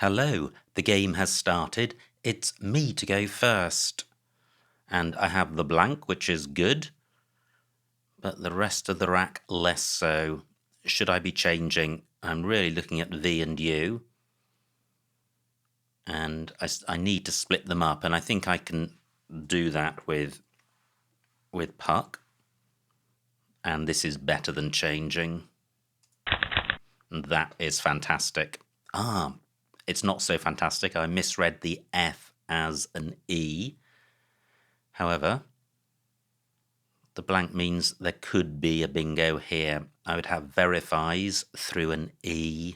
Hello, the game has started. It's me to go first. And I have the blank, which is good, but the rest of the rack less so. Should I be changing? I'm really looking at V and U. And I need to split them up, and I think I can do that with puck. And this is better than changing. And that is fantastic. It's not so fantastic. I misread the F as an E. However, the blank means there could be a bingo here. I would have verifies through an E.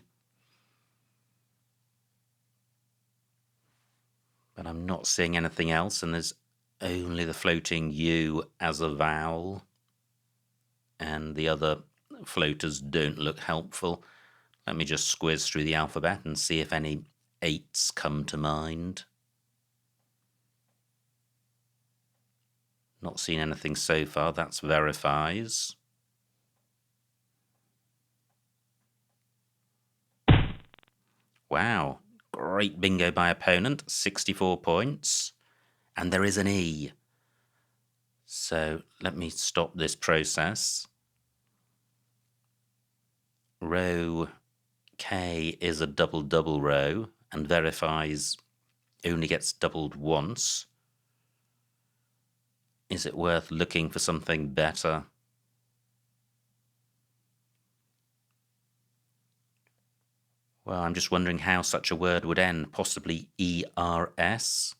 But I'm not seeing anything else, and there's only the floating U as a vowel. And the other floaters don't look helpful. Let me just squiz through the alphabet and see if any 8s come to mind. Not seen anything so far. That's verifies. Wow, great bingo by opponent, 64 points. And there is an E. So let me stop this process. Row K is a double row, and verifies only gets doubled once. Is it worth looking for something better? Well, I'm just wondering how such a word would end. Possibly ERS?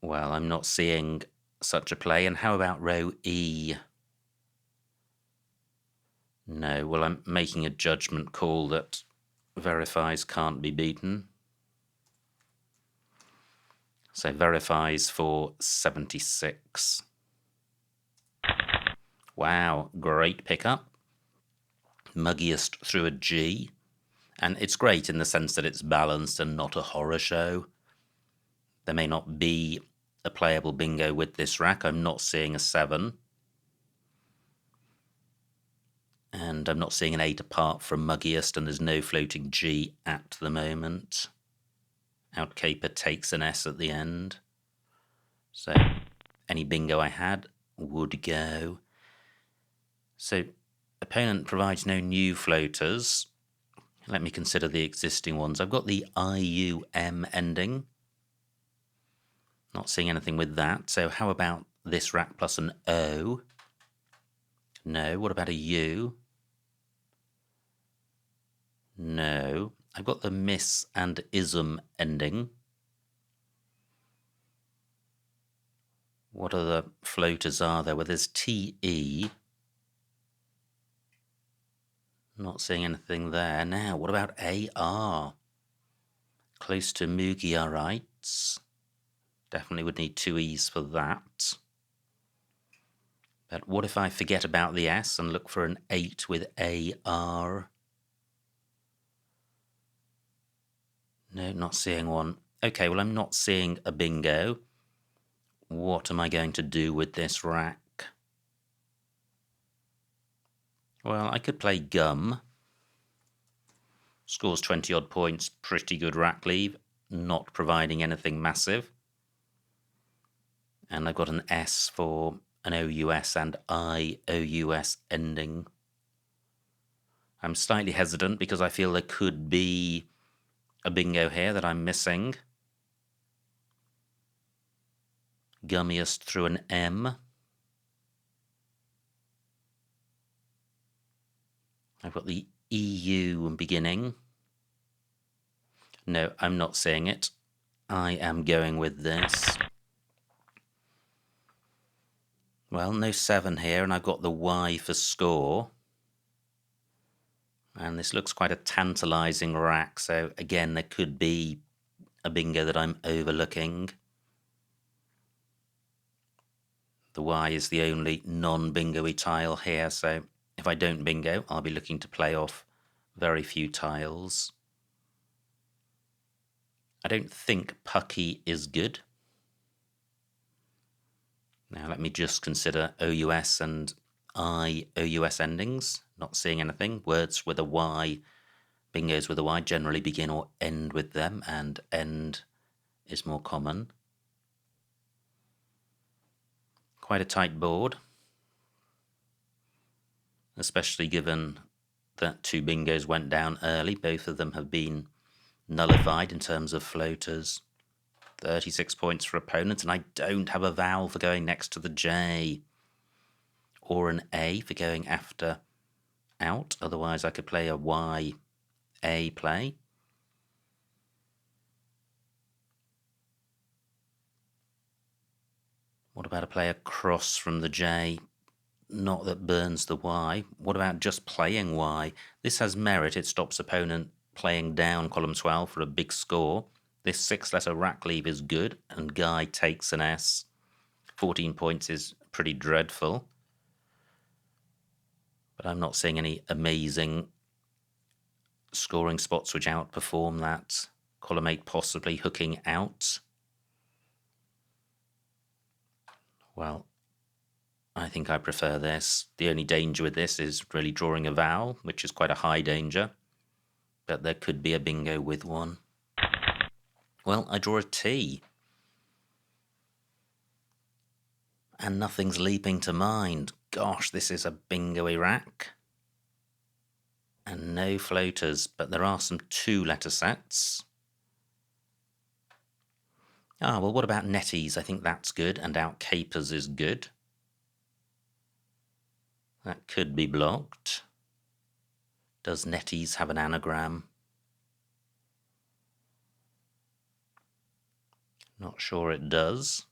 Well, I'm not seeing such a play. And how about row E? No, well, I'm making a judgment call that verifies can't be beaten. So verifies for 76. Wow, great pickup. Muggiest through a G. And it's great in the sense that it's balanced and not a horror show. There may not be a playable bingo with this rack. I'm not seeing a 7. And I'm not seeing an 8 apart from Muggiest, and there's no floating G at the moment. Outcaper takes an S at the end. So any bingo I had would go. So opponent provides no new floaters. Let me consider the existing ones. I've got the IUM ending. Not seeing anything with that. So how about this rack plus an O? No. What about a U? No. I've got the miss and ism ending. What other floaters are there? Well, there's TE. Not seeing anything there. Now, what about AR? Close to Mugiarites. Definitely would need 2 E's for that. But what if I forget about the S and look for an 8 with AR? No, not seeing one. Okay, well, I'm not seeing a bingo. What am I going to do with this rack? Well, I could play Gum. Scores 20-odd points, pretty good rack leave, not providing anything massive. And I've got an S for an OUS and IOUS ending. I'm slightly hesitant because I feel there could be a bingo here that I'm missing. Gummiest through an M. I've got the EU beginning. No, I'm not seeing it. I am going with this. Well, no 7 here, and I've got the Y for score. And this looks quite a tantalising rack, so again, there could be a bingo that I'm overlooking. The Y is the only non-bingo-y tile here, so if I don't bingo, I'll be looking to play off very few tiles. I don't think Pucky is good. Now let me just consider OUS and I-O-U-S endings. Not seeing anything. Words with a Y, bingos with a Y generally begin or end with them, and end is more common. Quite a tight board, especially given that 2 bingos went down early. Both of them have been nullified in terms of floaters. 36 points for opponents, and I don't have a vowel for going next to the J, or an A for going after out. Otherwise I could play a Y-A play. What about a play across from the J? Not that burns the Y. What about just playing Y? This has merit. It stops opponent playing down column 12 for a big score. This 6-letter rack leave is good, and Guy takes an S. 14 points is pretty dreadful. But I'm not seeing any amazing scoring spots which outperform that. Column 8 possibly hooking out. Well, I think I prefer this. The only danger with this is really drawing a vowel, which is quite a high danger. But there could be a bingo with one. Well, I draw a T. And nothing's leaping to mind. Gosh, this is a bingo-y rack. And no floaters, but there are some 2-letter sets. Ah, well, what about netties? I think that's good, and out capers is good. That could be blocked. Does netties have an anagram? Not sure it does.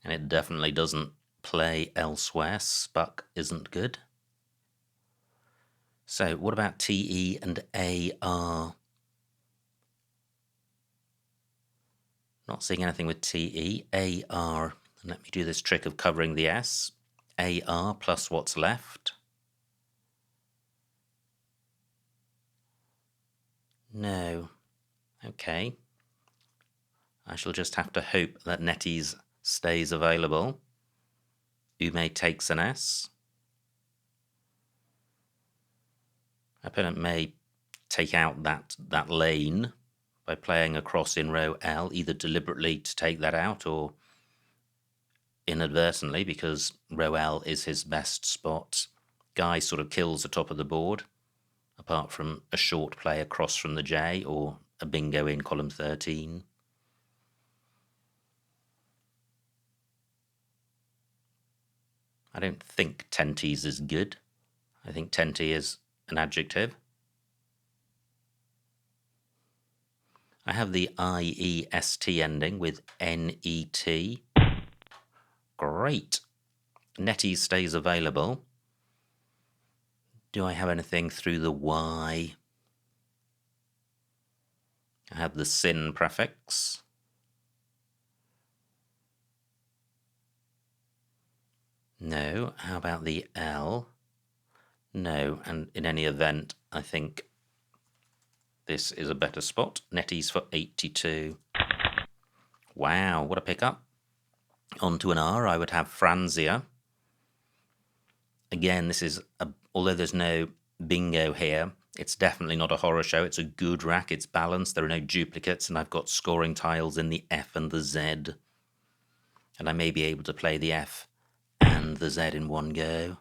And it definitely doesn't play elsewhere. Spuck isn't good. So what about TE and AR? Not seeing anything with TE. AR. Let me do this trick of covering the S. AR plus what's left. No. Okay. I shall just have to hope that netties stays available. Ume takes an S. Opponent may take out that lane by playing across in row L, either deliberately to take that out or inadvertently, because row L is his best spot. Guy sort of kills the top of the board, apart from a short play across from the J or a bingo in column 13. I don't think tenties is good. I think tenty is an adjective. I have the IEST ending with NET. Great. Netties stays available. Do I have anything through the Y? I have the sin prefix. No. How about the L? No. And in any event, I think this is a better spot. Netties for 82. Wow, what a pickup. Onto an R, I would have Franzia. Again, this is, although there's no bingo here, it's definitely not a horror show. It's a good rack, it's balanced, there are no duplicates, and I've got scoring tiles in the F and the Z. And I may be able to play the F and the Z in one go.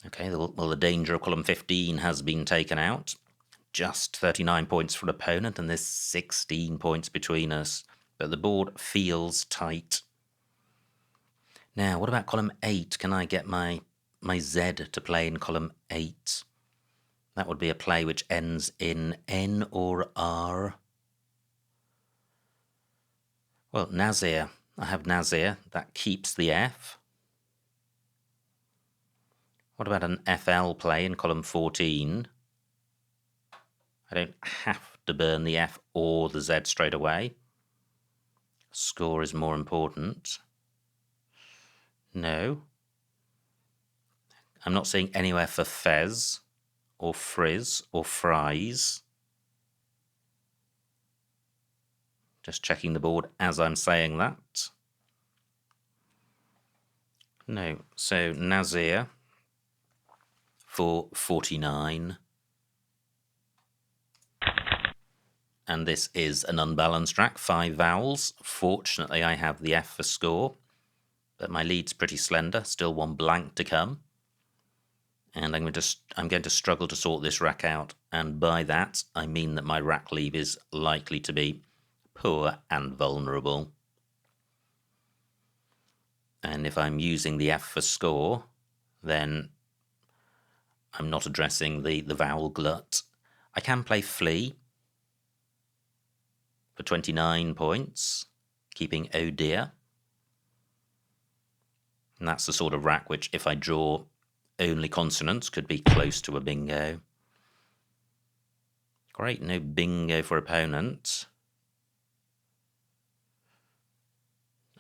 Okay, well, the danger of column 15 has been taken out. Just 39 points for an opponent, and there's 16 points between us. But the board feels tight. Now, what about column 8? Can I get my Z to play in column 8? That would be a play which ends in N or R. Well, Nazir. I have Nazir. That keeps the F. What about an FL play in column 14? I don't have to burn the F or the Z straight away. Score is more important. No. I'm not seeing anywhere for Fez or Frizz or Fries. Just checking the board as I'm saying that. No, so Nazir for 49. And this is an unbalanced track, 5 vowels. Fortunately, I have the F for score, but my lead's pretty slender, still one blank to come. And I'm going to struggle to sort this rack out, and by that I mean that my rack leave is likely to be poor and vulnerable. And if I'm using the F for score, then I'm not addressing the vowel glut. I can play flee for 29 points, keeping oh dear. And that's the sort of rack which, if I draw only consonants, could be close to a bingo. Great, no bingo for opponent.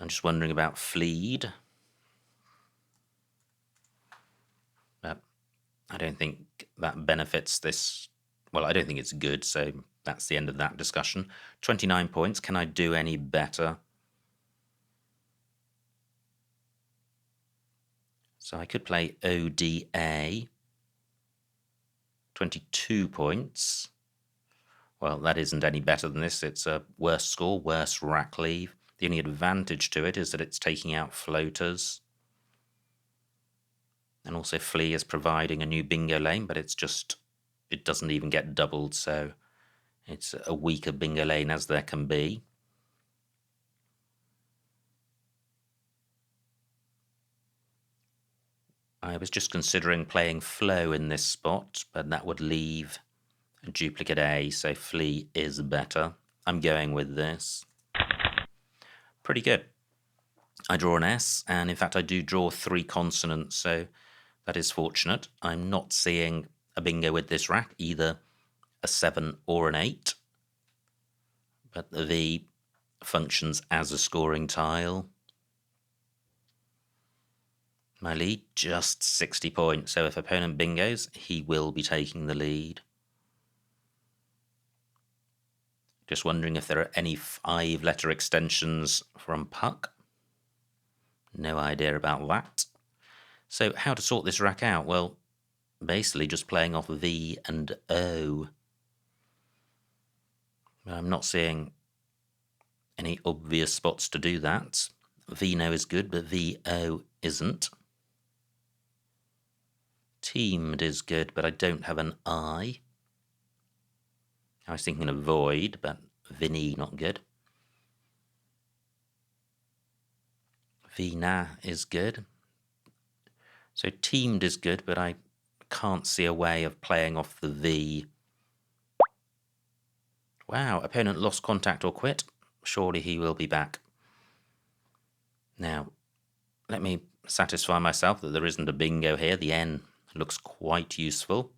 I'm just wondering about fleed. But I don't think that benefits this. Well, I don't think it's good, so that's the end of that discussion. 29 points. Can I do any better? So I could play ODA. 22 points. Well, that isn't any better than this. It's a worse score, worse rack leave. The only advantage to it is that it's taking out floaters. And also Flea is providing a new bingo lane, but it doesn't even get doubled, so it's a weaker bingo lane as there can be. I was just considering playing Flow in this spot, but that would leave a duplicate A, so Flea is better. I'm going with this. Pretty good. I draw an S, and in fact I do draw 3 consonants, so that is fortunate. I'm not seeing a bingo with this rack, either a 7 or an 8, but the V functions as a scoring tile. My lead, just 60 points, so if opponent bingos, he will be taking the lead. Just wondering if there are any 5-letter extensions from Puck. No idea about that. So how to sort this rack out? Well, basically just playing off V and O. I'm not seeing any obvious spots to do that. V-No is good, but V-O isn't. Teamed is good, but I don't have an I. I was thinking of Void, but Vinny, not good. Vina is good. So teamed is good, but I can't see a way of playing off the V. Wow, opponent lost contact or quit. Surely he will be back. Now, let me satisfy myself that there isn't a bingo here. The N looks quite useful.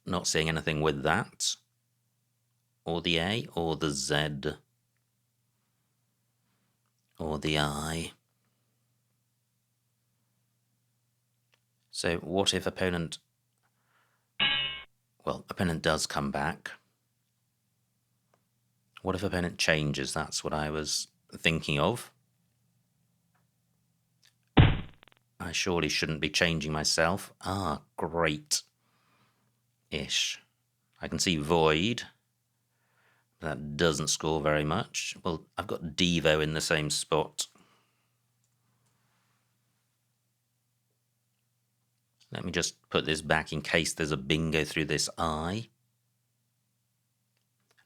Not seeing anything with that. Or the A, or the Z. Or the I. So what if opponent... Well, opponent does come back. What if opponent changes? That's what I was thinking of. I surely shouldn't be changing myself. Ah, great-ish. I can see Void. That doesn't score very much. Well, I've got Devo in the same spot. Let me just put this back in case there's a bingo through this I.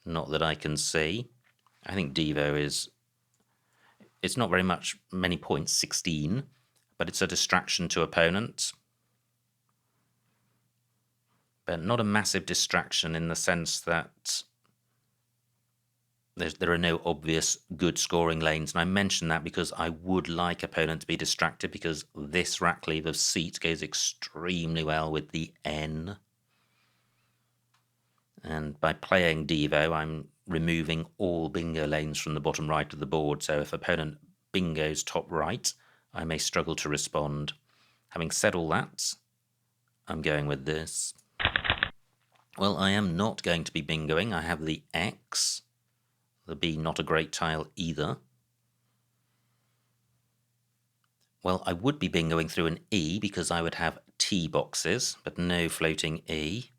Not that I can see. I think Devo is... It's not very many points, 16, but it's a distraction to opponents. But not a massive distraction in the sense that there are no obvious good scoring lanes. And I mention that because I would like opponent to be distracted, because this rack leave of seat goes extremely well with the N. And by playing Devo, I'm removing all bingo lanes from the bottom right of the board. So if opponent bingos top right, I may struggle to respond. Having said all that, I'm going with this. Well, I am not going to be bingoing. I have the X. The B, not a great tile either. Well, I would be bingoing through an E because I would have T boxes, but no floating E.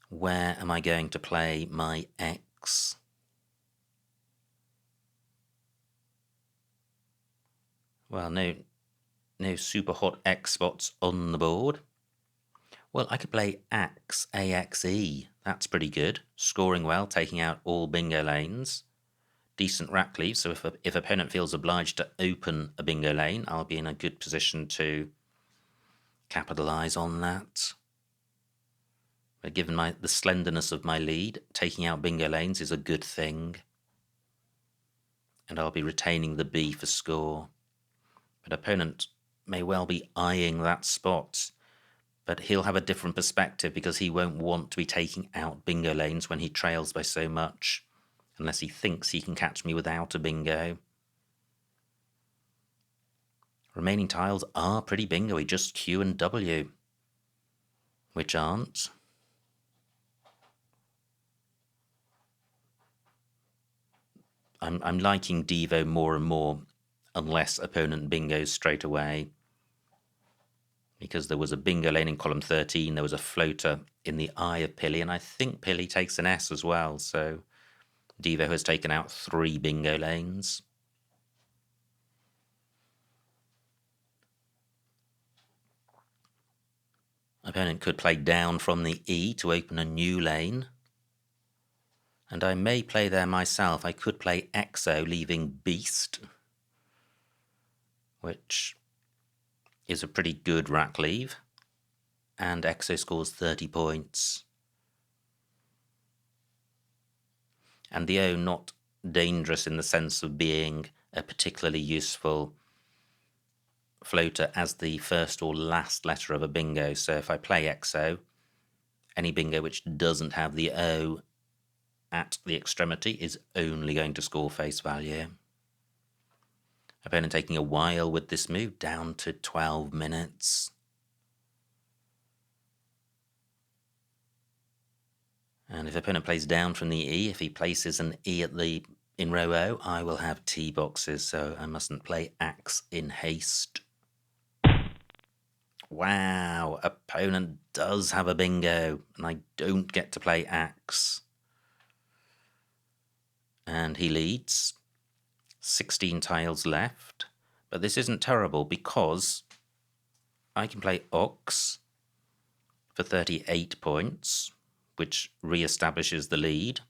Where am I going to play my X? Well, no super hot X spots on the board. Well, I could play Axe, A-X-E. That's pretty good. Scoring well, taking out all bingo lanes. Decent rack leave, so if opponent feels obliged to open a bingo lane, I'll be in a good position to capitalise on that. But given the slenderness of my lead, taking out bingo lanes is a good thing. And I'll be retaining the B for score. But opponent may well be eyeing that spot, but he'll have a different perspective because he won't want to be taking out bingo lanes when he trails by so much, unless he thinks he can catch me without a bingo. Remaining tiles are pretty bingo-y, just Q and W, which aren't. I'm liking Devo more and more, unless opponent bingos straight away. Because there was a bingo lane in column 13, there was a floater in the eye of Pilly, and I think Pilly takes an S as well, so Devo has taken out 3 bingo lanes. Opponent could play down from the E to open a new lane. And I may play there myself. I could play Exo, leaving Beast, which is a pretty good rack leave. And Exo scores 30 points. And the O not dangerous in the sense of being a particularly useful floater as the first or last letter of a bingo. So if I play Exo, any bingo which doesn't have the O at the extremity is only going to score face value. Opponent taking a while with this move, down to 12 minutes. And if opponent plays down from the E, if he places an E in row O, I will have T boxes, so I mustn't play Axe in haste. Wow, opponent does have a bingo, and I don't get to play Axe. And he leads. 16 tiles left. But this isn't terrible because I can play Ox for 38 points, which re-establishes the lead.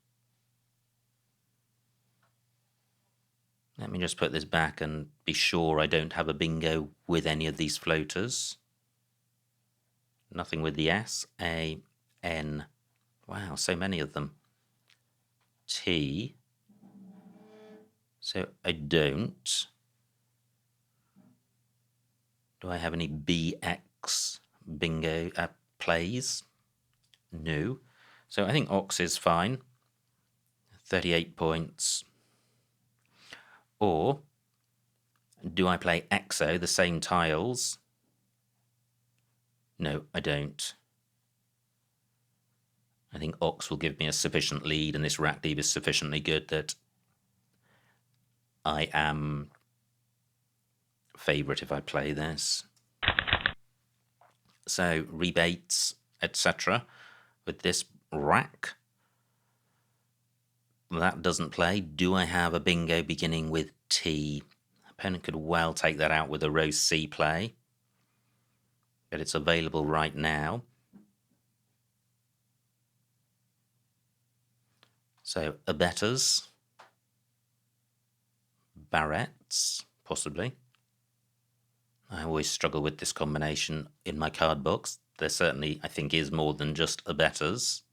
Let me just put this back and be sure I don't have a bingo with any of these floaters. Nothing with the S, A, N. Wow, so many of them. T. So I don't. Do I have any BX bingo plays? No. So I think Ox is fine. 38 points. Or do I play Exo, the same tiles? No, I don't. I think Ox will give me a sufficient lead, and this rack lead is sufficiently good that I am favourite if I play this. So rebates, etc. with this rack. That doesn't play. Do I have a bingo beginning with T? Opponent could well take that out with a row C play, but it's available right now. So abettors, barrettes, possibly. I always struggle with this combination in my card box. There certainly, I think, is more than just abettors.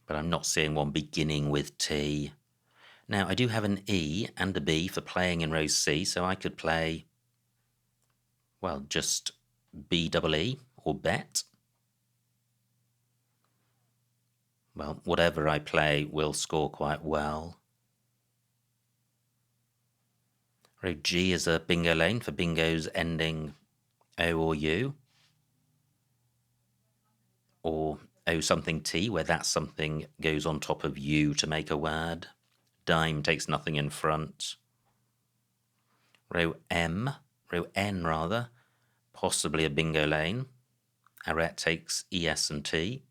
But I'm not seeing one beginning with T. Now, I do have an E and a B for playing in row C, so I could play, well, just BEE or bet. Well, whatever I play will score quite well. Row G is a bingo lane for bingos ending O or U. Or O something T, where that something goes on top of U to make a word. dime takes nothing in front. Row N rather, possibly a bingo lane. Arete takes ES and T.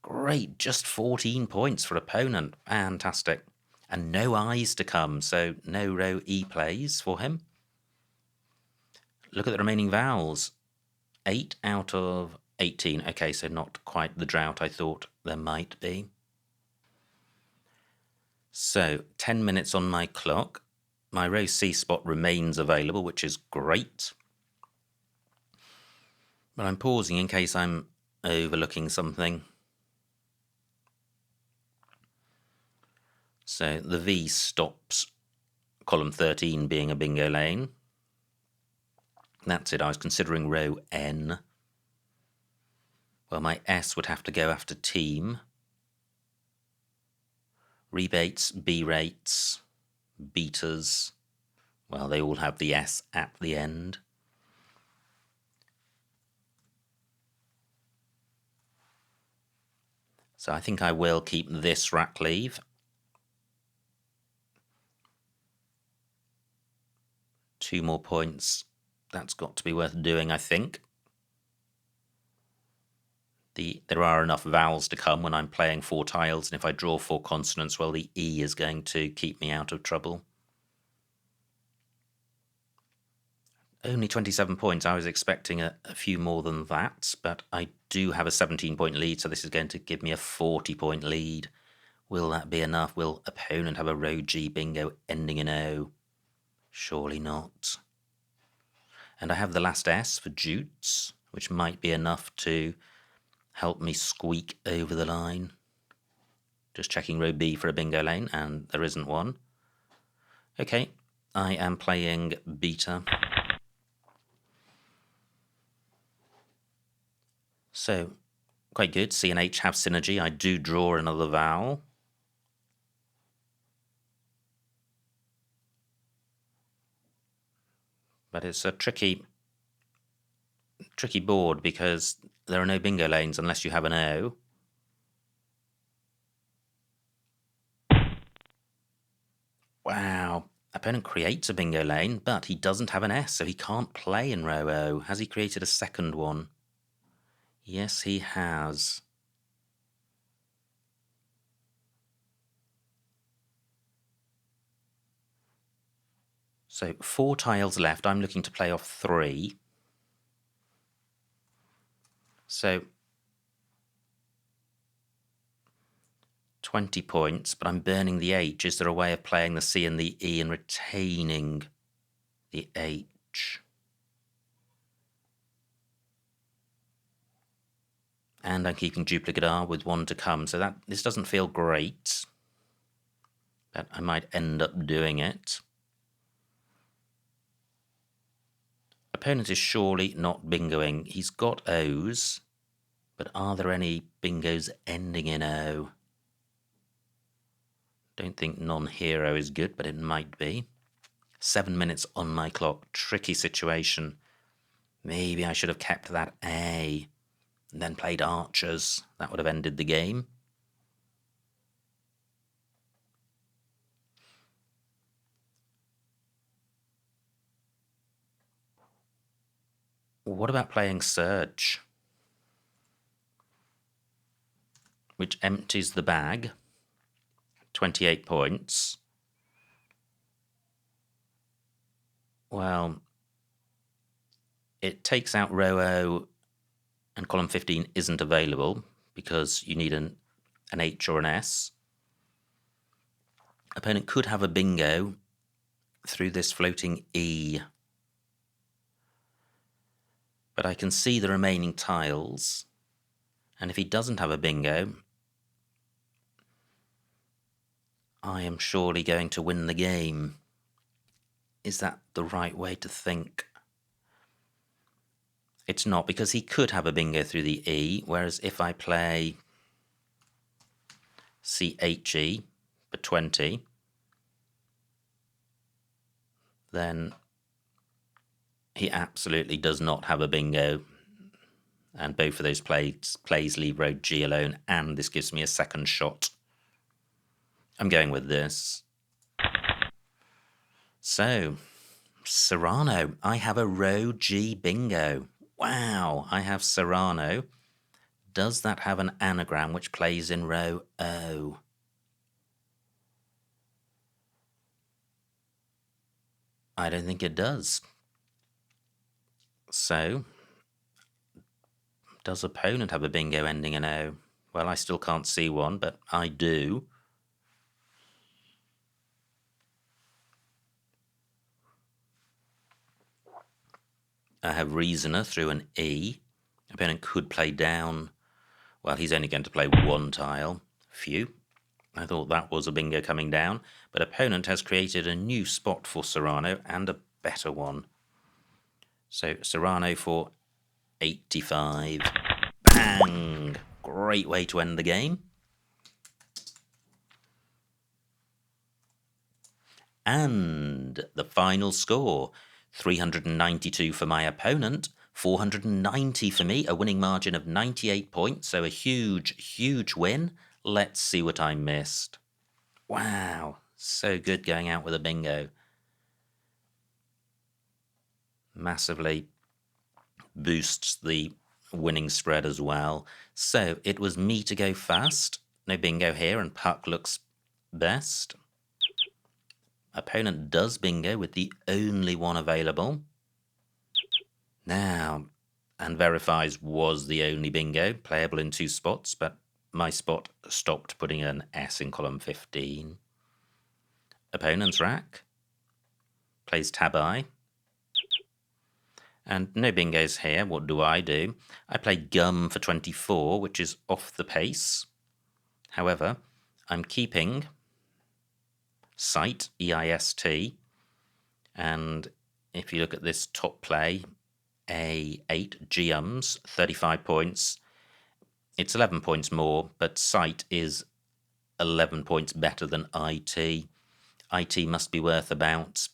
Great, just 14 points for opponent. Fantastic. And no eyes to come, so no row E plays for him. Look at the remaining vowels. 8 out of 18. Okay, so not quite the drought I thought there might be. So 10 minutes on my clock. My row C spot remains available, which is great. But I'm pausing in case I'm overlooking something. So the V stops column 13 being a bingo lane. That's it. I was considering row N. Well, my S would have to go after team. Rebates, B-rates, beaters. Well, they all have the S at the end. So I think I will keep this rack leave. Two more points. That's got to be worth doing, I think. There are enough vowels to come when I'm playing 4 tiles, and if I draw 4 consonants, well, the E is going to keep me out of trouble. Only 27 points. I was expecting a few more than that, but I do have a 17-point lead, so this is going to give me a 40-point lead. Will that be enough? Will opponent have a row G bingo ending in O? Surely not. And I have the last S for jutes, which might be enough to help me squeak over the line. Just checking row B for a bingo lane, and there isn't one. Okay, I am playing beta. So, quite good. C and H have synergy. I do draw another vowel. But it's a tricky board because there are no bingo lanes unless you have an O. Wow. Opponent creates a bingo lane, but he doesn't have an S, so he can't play in row O. Has he created a second one? Yes, he has. So 4 tiles left. I'm looking to play off 3. So 20 points, but I'm burning the H. Is there a way of playing the C and the E and retaining the H? And I'm keeping duplicate R with 1 to come, so this doesn't feel great, but I might end up doing it. Opponent is surely not bingoing. He's got O's, but are there any bingos ending in O? Don't think non-hero is good, but it might be. 7 minutes on my clock. Tricky situation. Maybe I should have kept that A and then played archers. That would have ended the game. What about playing Surge, which empties the bag? 28 points. Well, it takes out row O, and column 15 isn't available because you need an H or an S. Opponent could have a bingo through this floating E. But I can see the remaining tiles, and if he doesn't have a bingo, I am surely going to win the game. Is that the right way to think? It's not, because he could have a bingo through the E, whereas if I play CHE for 20, then he absolutely does not have a bingo, and both of those plays leave row G alone, and this gives me a second shot. I'm going with this. So, Serrano. I have a row G bingo. Wow, I have Serrano. Does that have an anagram which plays in row O? I don't think it does. So, does opponent have a bingo ending in O? Well, I still can't see one, but I do. I have reasoner through an E. Opponent could play down. Well, he's only going to play one tile. Phew. I thought that was a bingo coming down, but opponent has created a new spot for Serrano and a better one. So Serrano for 85. Bang! Great way to end the game. And the final score, 392 for my opponent, 490 for me, a winning margin of 98 points, so a huge, huge win. Let's see what I missed. Wow, so good going out with a bingo. Massively boosts the winning spread as well. So it was me to go fast. No bingo here, and puck looks best. Opponent does bingo with the only one available. Now, and verifies was the only bingo, playable in 2 spots, but my spot stopped putting an S in column 15. Opponent's rack plays tab I. And no bingos here. What do? I play gum for 24, which is off the pace. However, I'm keeping sight, EIST, and if you look at this top play, A8, Gums, 35 points. It's 11 points more, but sight is 11 points better than IT. IT must be worth about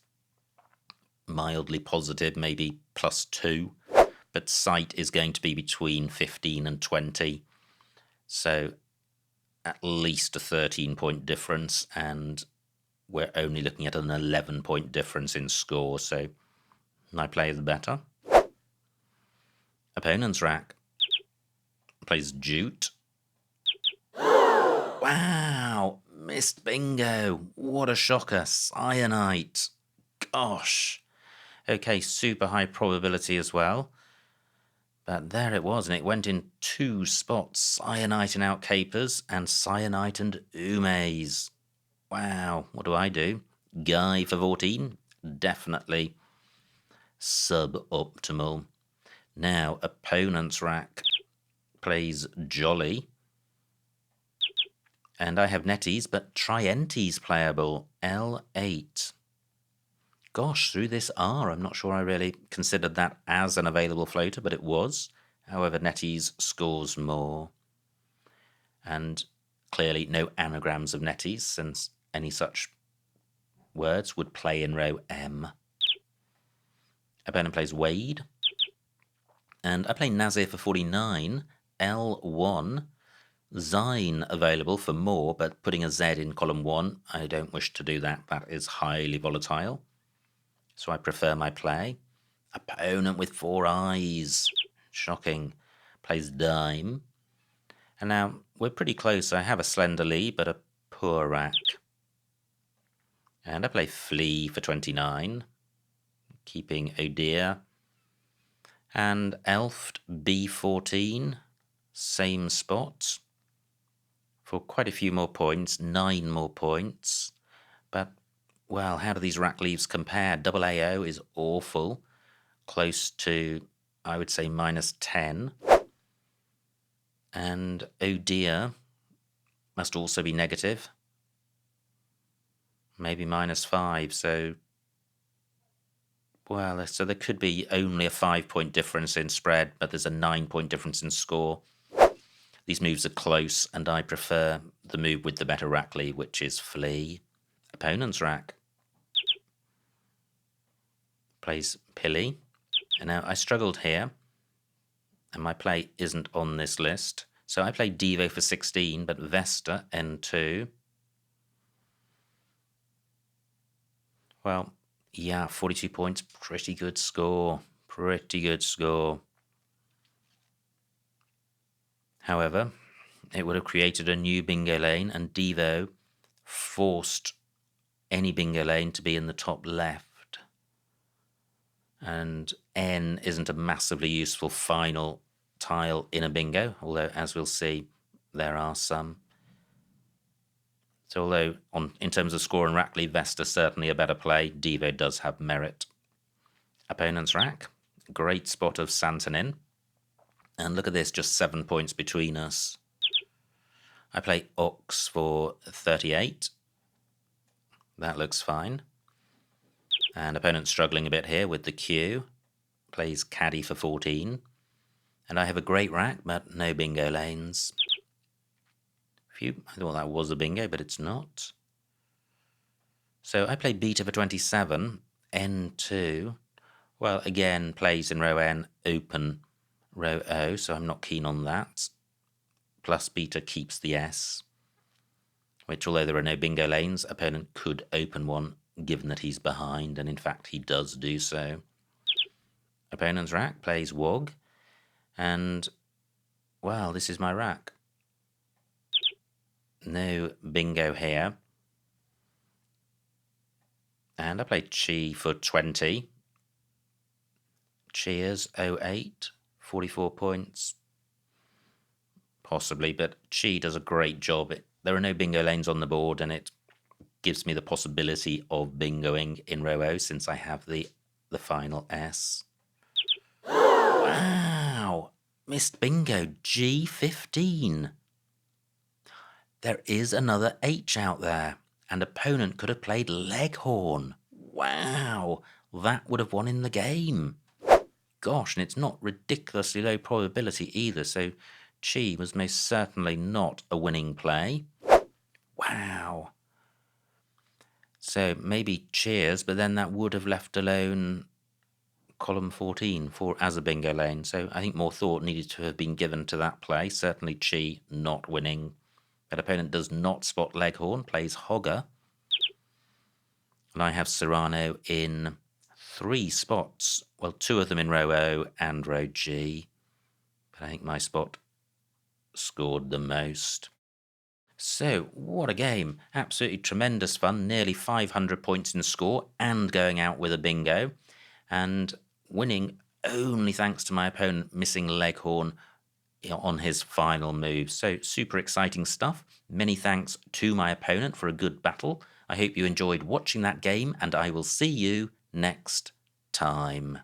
mildly positive, maybe +2, but sight is going to be between 15 and 20. So at least a 13-point difference, and we're only looking at an 11-point difference in score, so my play is better. Opponent's rack plays jute. Wow, missed bingo. What a shocker. Cyanite. Gosh. Okay, super high probability as well. But there it was, and it went in 2 spots. Cyanite and outcapers, and cyanite and umes. Wow, what do? Guy for 14? Definitely suboptimal. Now, opponent's rack plays jolly. And I have netties, but trienties playable. L8. Gosh, through this R, I'm not sure I really considered that as an available floater, but it was. However, netties scores more. And clearly no anagrams of netties, since any such words would play in row M. Opponent plays Wade. And I play Nazir for 49. L1. Zine available for more, but putting a Z in column 1, I don't wish to do that. That is highly volatile. So I prefer my play. Opponent with 4 eyes. Shocking. Plays dime. And now we're pretty close. I have a slender lead, but a poor rack. And I play flea for 29. Keeping oh dear. And elfed B14. Same spot. For quite a few more points, 9 more points. But, well, how do these rack leaves compare? Double AO is awful. Close to, I would say, -10. And oh dear must also be negative. Maybe -5, so... Well, so there could be only a 5-point difference in spread, but there's a 9-point difference in score. These moves are close, and I prefer the move with the better rack lead, which is flea. Opponent's rack plays pilly. And now I struggled here, and my play isn't on this list. So I play Devo for 16, but Vesta N2. Well, yeah, 42 points, pretty good score. Pretty good score. However, it would have created a new bingo lane, and Devo forced any bingo lane to be in the top left. And N isn't a massively useful final tile in a bingo, although, as we'll see, there are some. So although in terms of score and rack lead, Vesta certainly a better play, Devo does have merit. Opponent's rack, great spot of Santonin. And look at this, just 7 points between us. I play Ox for 38. That looks fine. And opponent's struggling a bit here with the Q. Plays Caddy for 14. And I have a great rack, but no bingo lanes. Phew, I thought that was a bingo, but it's not. So I play Beta for 27. N2. Well, again, plays in row N, open row O, so I'm not keen on that. Plus Beta keeps the S, which, although there are no bingo lanes, opponent could open one, given that he's behind, and in fact he does do so. Opponent's rack plays Wog, and, well, this is my rack. No bingo here. And I play Chi for 20. Cheers, 08, 44 points. Possibly, but Chi does a great job. There are no bingo lanes on the board, and it gives me the possibility of bingoing in row O since I have the final S. Wow! Missed bingo, G15. There is another H out there, and opponent could have played Leghorn. Wow! That would have won in the game. Gosh, and it's not ridiculously low probability either, so Chi was most certainly not a winning play. Wow. So maybe cheers, but then that would have left alone column 14 as a bingo lane. So I think more thought needed to have been given to that play. Certainly Chi not winning. But opponent does not spot Leghorn, plays Hogger. And I have Serrano in 3 spots. Well, 2 of them in row O and row G. But I think my spot scored the most. So, what a game. Absolutely tremendous fun. Nearly 500 points in score and going out with a bingo. And winning only thanks to my opponent missing Leghorn on his final move. So, super exciting stuff. Many thanks to my opponent for a good battle. I hope you enjoyed watching that game, and I will see you next time.